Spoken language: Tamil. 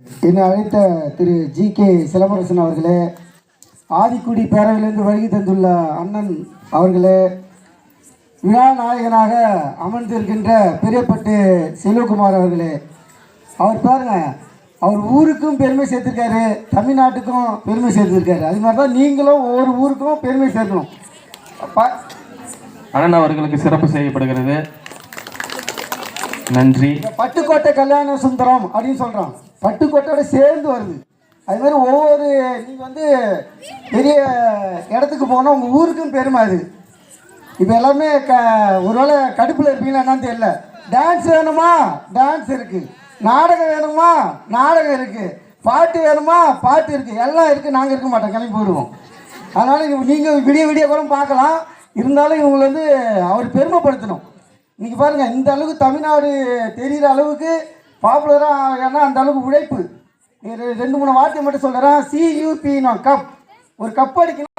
என்னை அழைத்த திரு ஜி.கே. சிலம்பரசன் அவர்களே, ஆதிக்குடி பேரவையிலிருந்து வருகை தந்துள்ள அண்ணன் அவர்களே, விழா நாயகனாக அமர்ந்திருக்கின்ற பெரியப்பட்டு செல்வகுமார் அவர்களே, அவர் பாருங்க, அவர் ஊருக்கும் பெருமை சேர்த்திருக்காரு, தமிழ்நாட்டுக்கும் பெருமை சேர்த்திருக்காரு. அது மாதிரி தான் நீங்களும் ஒவ்வொரு ஊருக்கும் பெருமை சேர்க்கணும். அண்ணன் அவர்களுக்கு சிறப்பு செய்யப்படுகிறது. நன்றி. பட்டுக்கோட்டை கல்யாண சுந்தரம் அப்படின்னு சொல்கிறோம், பட்டுக்கோட்டையோட சேர்ந்து வருது. அது மாதிரி ஒவ்வொரு நீங்கள் பெரிய இடத்துக்கு போனால் உங்கள் ஊருக்கும் பெருமை அது. இப்போ எல்லாமே ஒருவேளை கடுப்பில் இருப்பீங்களா என்னன்னு தெரியல. டான்ஸ் வேணுமா, டான்ஸ் இருக்குது. நாடகம் வேணுமா, நாடகம் இருக்குது. பாட்டு வேணுமா, பாட்டு இருக்குது. எல்லாம் இருக்குது. நாங்கள் இருக்க மாட்டோம், கிளம்பி போயிடுவோம். அதனால் நீங்கள் விடிய விடிய கூட பார்க்கலாம். இருந்தாலும் இவங்களை அவர் பெருமைப்படுத்தணும். இன்றைக்கி பாருங்கள், இந்த அளவுக்கு தமிழ்நாடு தெரிகிற அளவுக்கு பாப்புலராக, ஏன்னா அந்த அளவுக்கு உழைப்பு. 2-3 வார்த்தை மட்டும் சொல்கிறேன். CUP கப், ஒரு கப் அடிக்கணும்.